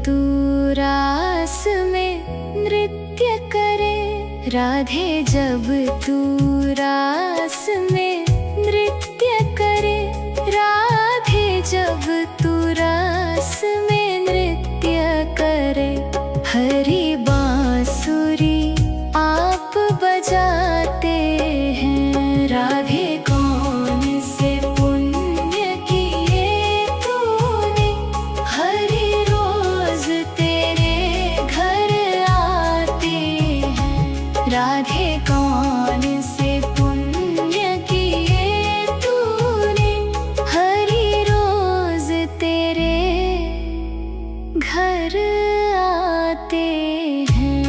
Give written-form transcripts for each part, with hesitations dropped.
तू रास में नृत्य करे, राधे जब तू रास में नृत्य करे, राधे जब तू रास में नृत्य करे। हरी बांसुरी आप बजाते हैं, राधे कौन से पुण्य किए तूने, हरी रोज तेरे घर आते हैं। राधे कौन से पुण्य किए तूने, हरी रोज तेरे घर आते हैं।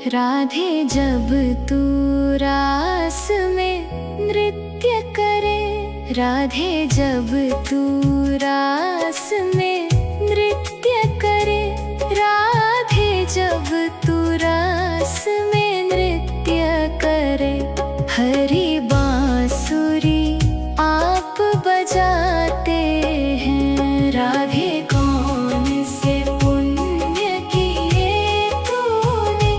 राधे जब तू रास में नृत्य करे, राधे जब तू रास में नृत्य करे, राधे जब तू रास में नृत्य करे। हरी बांसुरी आप बजाते हैं, राधे कौन से पुण्य किए तूने,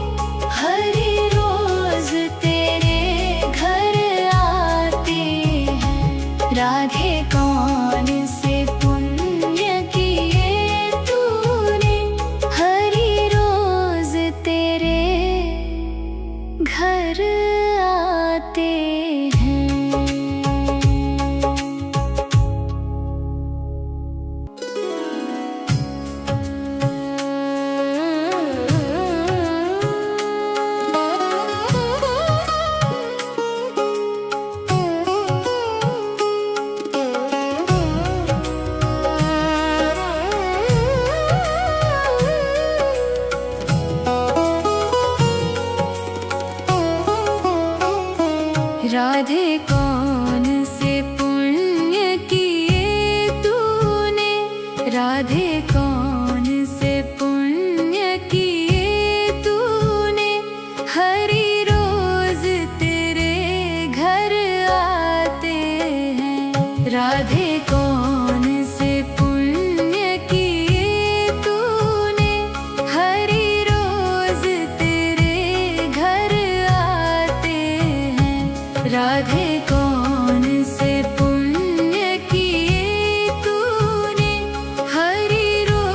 हरी रोज तेरे घर आते हैं। राधे कौन से पुण्य किए तूने, हरी रोज तेरे घर आते हैं। राधे कौन से पुण्य किए तूने, राधे कौन से पुण्य किए तूने, हरी रोज तेरे घर आते हैं। राधे कौन से पुण्य किए तूने, हरी रोज तेरे घर आते हैं। राधे कौन से पुण्य किए तूने, हरी रोज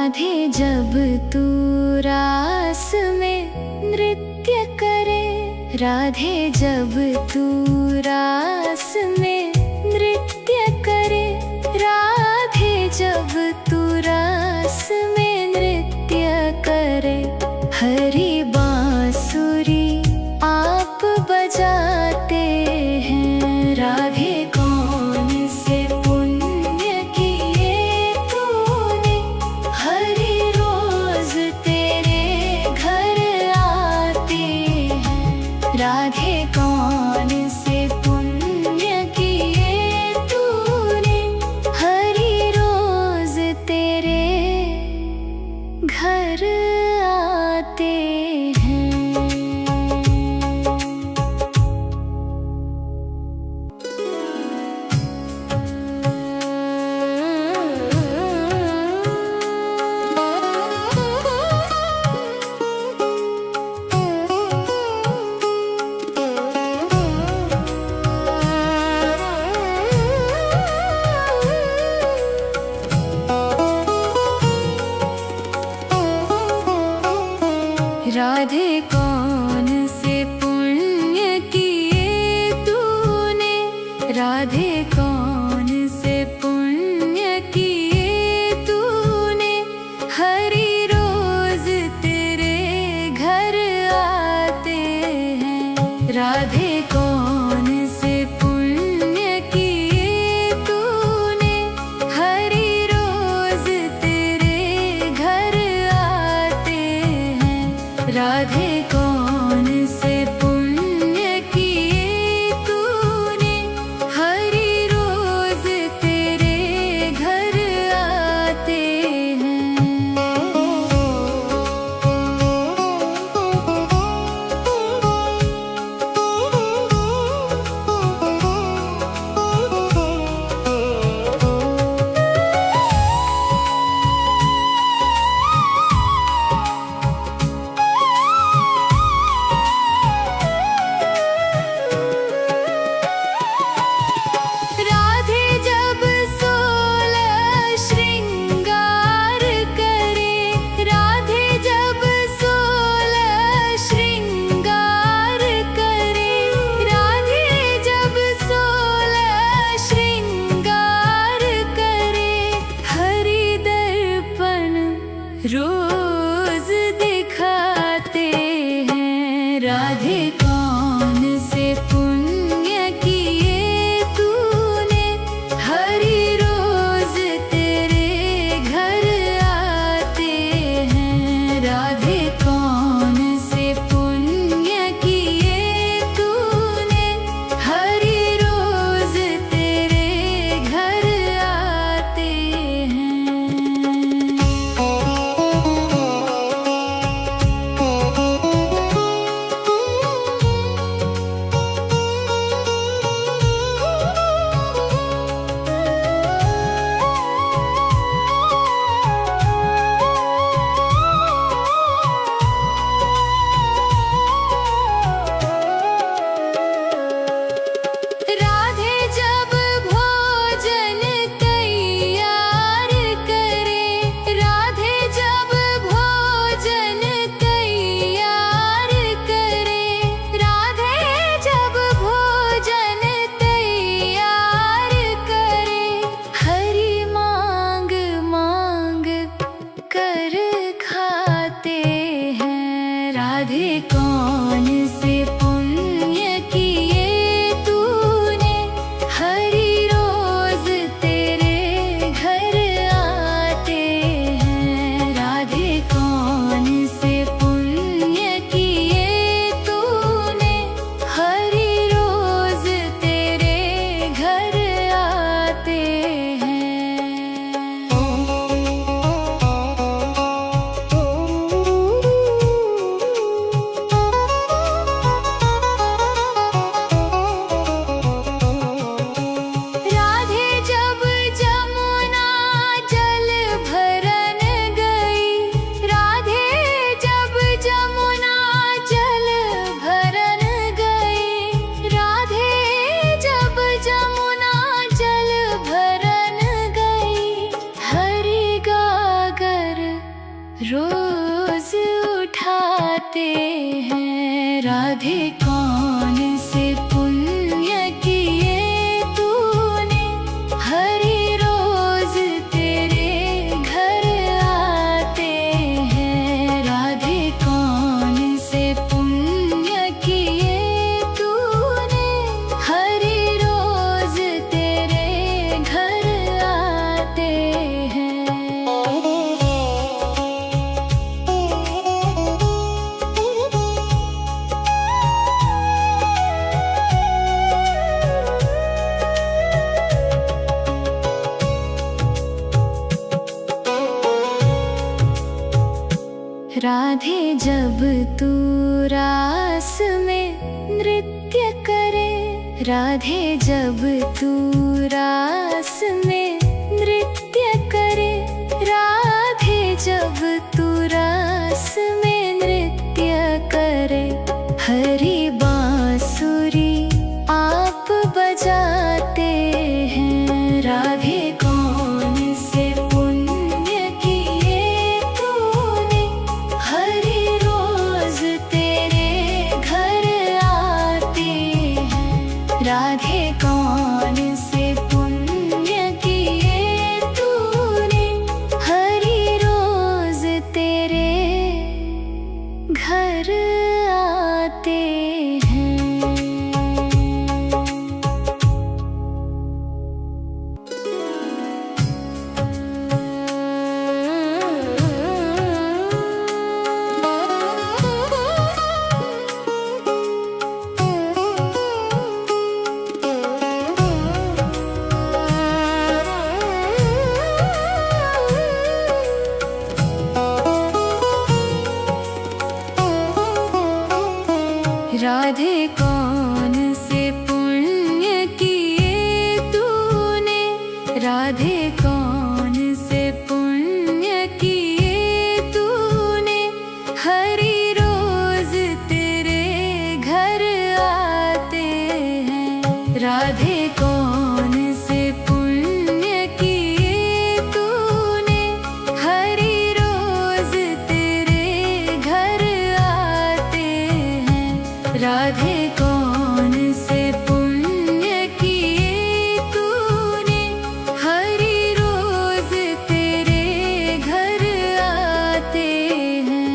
राधे जब तू रास में नृत्य करे, राधे जब तू रास में नृत्य करे, राधे जब तू रास में नृत्य करे। हरी बांसुरी आप बजाते हैं, राधे कौन से पुण्य किए तूने, हरी रोज तेरे घर आते हैं। राधे कौन से पुण्य किए तूने, हरी रोज तेरे घर आते हैं। राधे कौन से पुण्य किए तूने, राधे कौन से पुण्य किए तूने, हरी रोज तेरे घर आते हैं। राधे कौन से पुण्य किए तूने, हरी रोज तेरे घर आते हैं। राधे कौन से पुण्य किए तूने, हरी रोज तेरे घर आते हैं। जब तू रास में नृत्य करे, राधे जब तू रास में नृत्य करे, राधे जब तू रास में नृत्य करे। हरी बांसुरी आप बजाते हैं, राधे कौन से पुण्य किए तूने, हरी रोज तेरे घर आते हैं। राधे कौन से पुण्य किए तूने, हरी रोज तेरे घर आते हैं। राधे कौन से पुण्य किए तूने, राधे कौन से पुण्य किए तूने, हरी रोज तेरे घर आते हैं। राधे कौन से पुण्य किए तूने, हरी रोज तेरे घर आते हैं। राधे कौन से पुण्य किए तूने, हरी रोज तेरे घर आते हैं।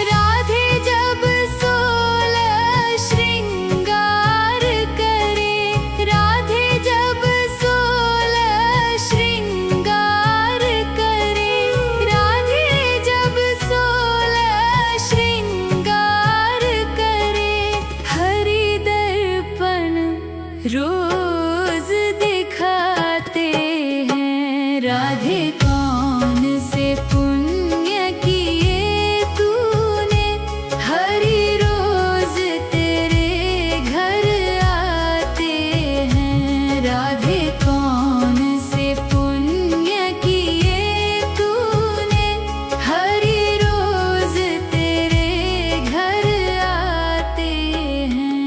राधे जब 16 श्रृंगार करे, राधे जब 16 श्रृंगार करे, राधे जब 16 श्रृंगार करे, हरि दर्पण रोज दिखाते हैं। राधे कौन से पुण्य किए तूने, हरी रोज तेरे घर आते हैं। राधे कौन से पुण्य किए तूने, हरी रोज तेरे घर आते हैं।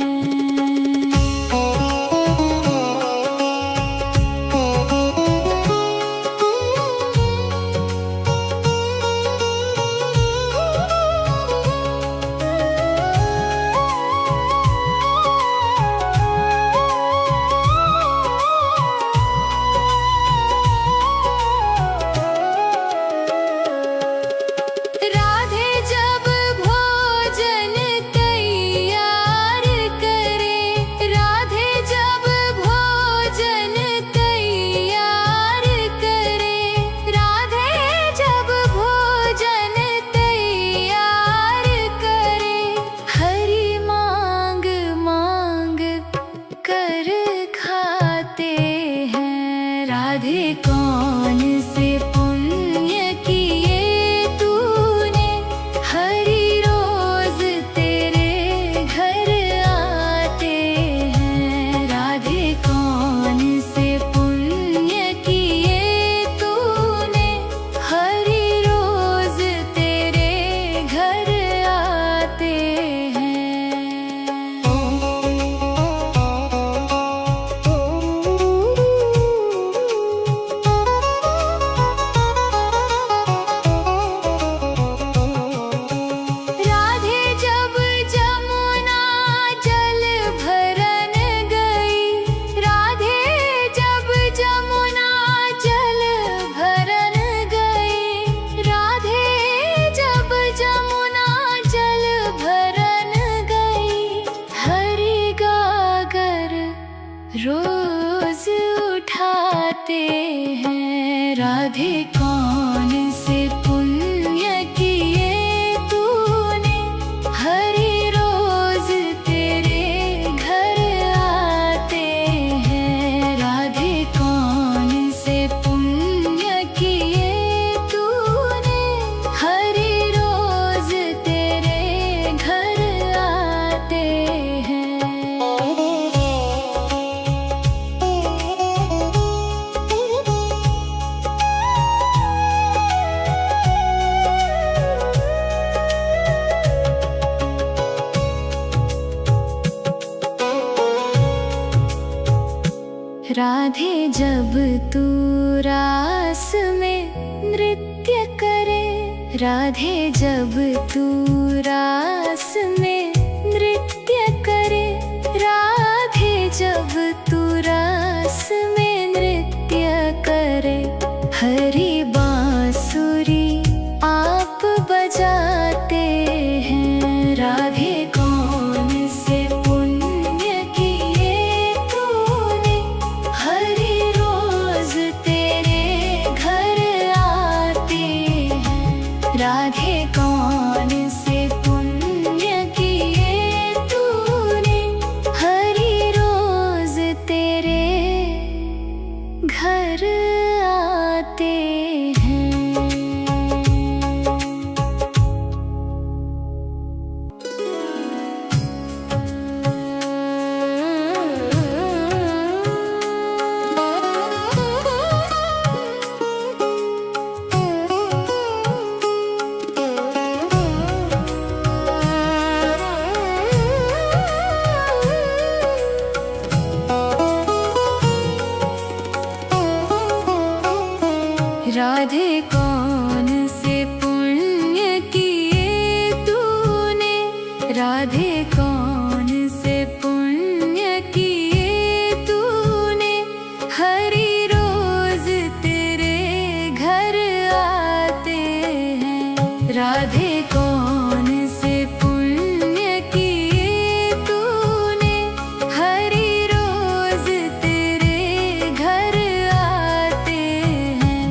कौन से पुण्य किए तूने, हरि रोज तेरे घर आते हैं। राधे कौन से पुण्य किए तूने, हरि रोज तेरे घर आते हैं। राधे जब तू रास में नृत्य करे, राधे जब तू रास में नृत्य करे, राधे जब तू रास में नृत्य करे, हरि बांसुरी आप बजाते हैं। राधे कौन से पुण्य किए तूने, हरि रोज तेरे घर आते हैं। राधे कौन से पुण्य किए तूने, हरि रोज तेरे घर आते हैं। राधे कौन से पुण्य किए तूने, राधे कौन से पुण्य किए तूने, हरि रोज तेरे घर आते हैं। राधे कौन से पुण्य किए तूने, हरि रोज तेरे घर आते हैं।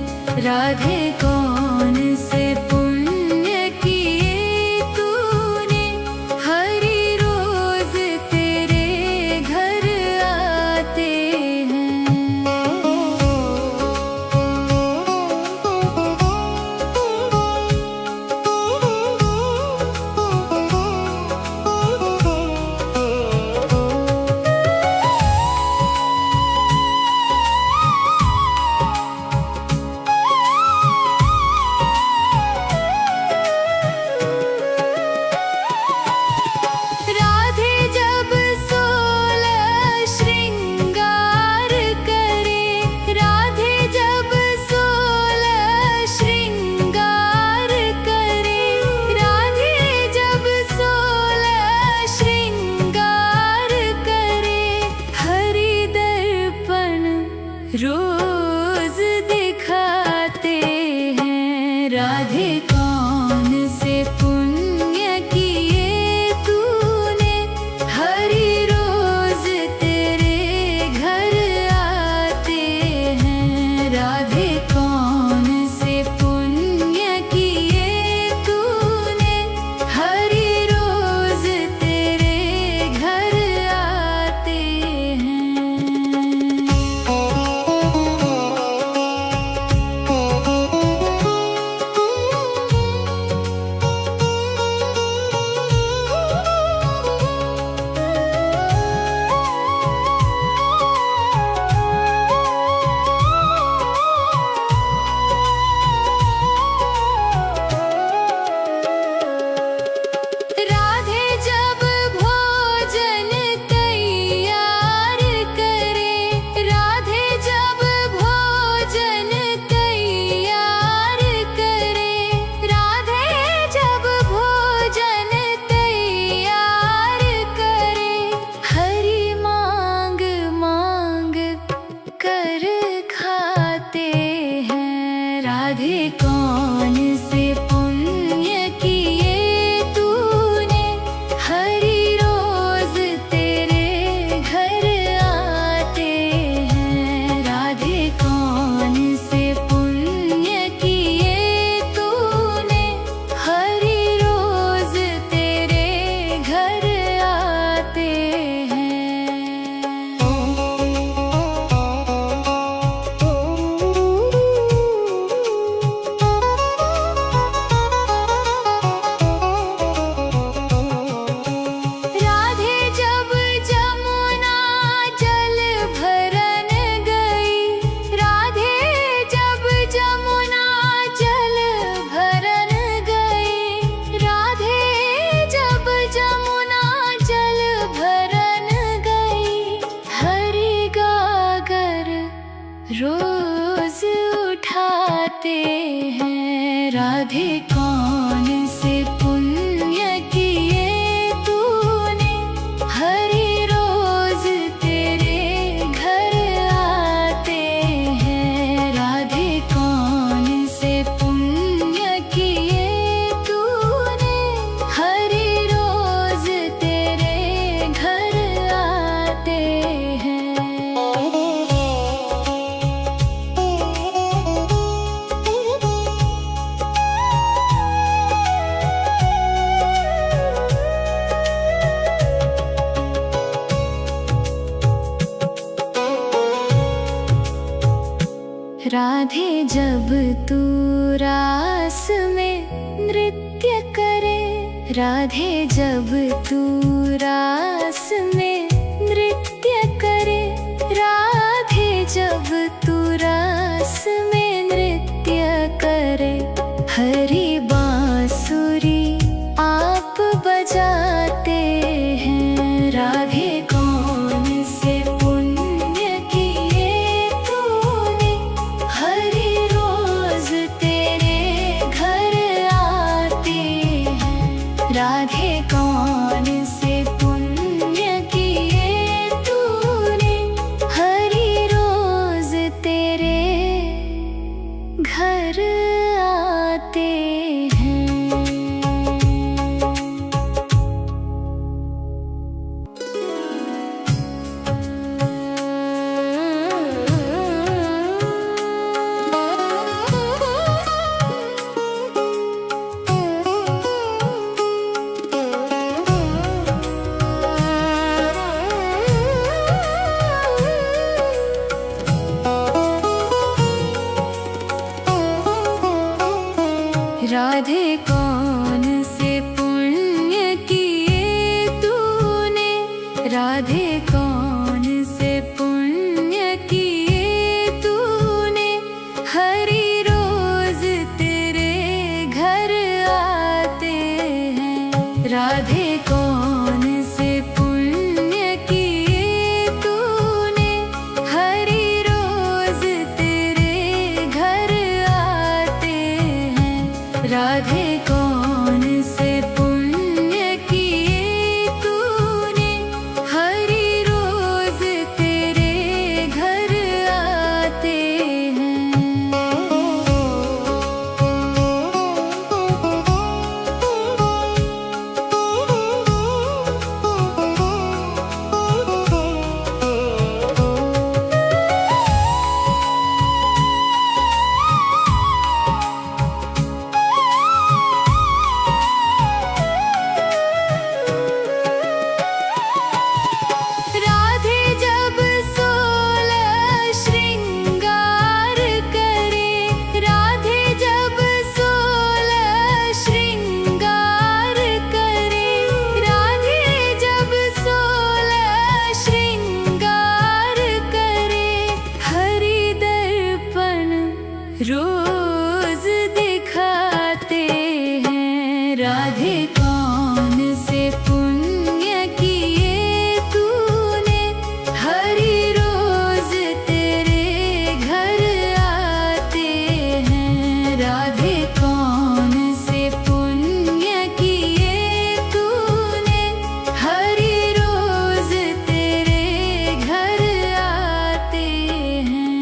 राधे कौन से पुण्य किए तूने, हरि रोज तेरे घर आते हैं। राधे जब सोलह श्रृंगार करे, राधे जब सोलह श्रृंगार करे, राधे जब सोलह श्रृंगार करे, हरि दर्पण रोज दिखाते हैं। राधे कौन से पुण्य किए तूने, हरि रोज तेरे घर आते हैं। राधे कौन से पुण्य किए तूने, हरि रोज तेरे घर आते हैं। राधे जब भोजन तैयार करे, राधे जब भोजन तैयार करे, राधे जब भोजन तैयार करे, हरि मांग मांग कर खाते हैं। राधे कौन से पुण्य किए तूने, हरि रोज तेरे घर आते हैं। राधे कौन से पुण्य राधे कौन से पुण्य किए तूने, हरि रोज तेरे घर आते हैं। राधे कौन से पुण्य किए तूने, हरि रोज तेरे घर आते हैं। राधे जब तू रास में नृत्य करे, राधे जब तू रास में नृत्य करे, राधे जब तू रास में नृत्य करे, हरि बांसुरी आप बजाते हैं। राधे कौन से पुण्य किए तूने, हरि रोज तेरे घर आते हैं। राधे कौन से पुण्य किए तूने, हरि रोज तेरे घर आते हैं। राधे कौन से पुण्य किए तूने, राधे कौन से पुण्य किए तूने, हरि रोज तेरे घर आते हैं। राधे कौन से पुण्य किए तूने, हरि रोज तेरे घर आते हैं। राधे कौन से पुण्य किए तूने, हरि रोज तेरे घर आते हैं। राधे जब 16 श्रृंगार करे, राधे जब 16 श्रृंगार करे, राधे जब 16 श्रृंगार करे, हरि दर्पण रोज दिखाते हैं। राधे कौन से पुण्य किए तूने, हरि रोज तेरे घर आते हैं। राधे कौन से पुण्य किए तूने, हरि रोज तेरे घर आते हैं।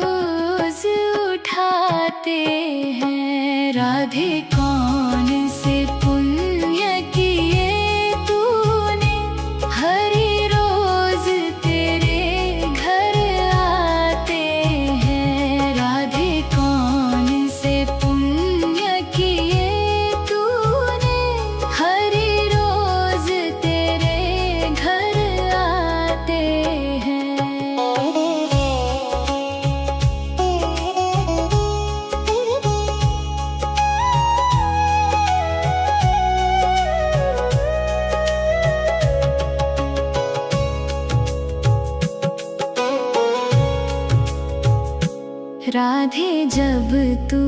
रोज उठाते हैं। राधे कौन से पुण्य किए तूने, हरि रोज तेरे घर आते हैं। राधे कौन से पुण्य किए तूने, हरि रोज तेरे घर आते हैं। राधे जब तू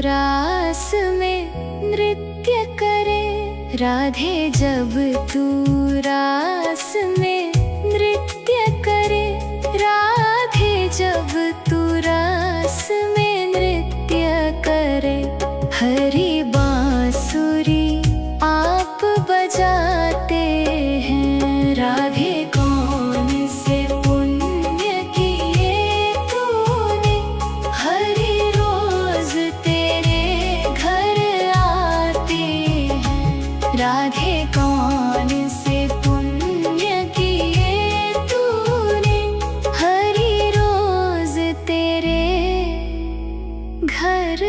रास में नृत्य करे, राधे जब तू रास में नृत्य करे, राधे जब तू रास में नृत्य करे, हरि बांसुरी आप बजाते हैं। राधे कौन से पुण्य किए तूने, हरि रोज तेरे घर आते हैं। राधे कौन से पुण्य किए तूने, हरि रोज तेरे घर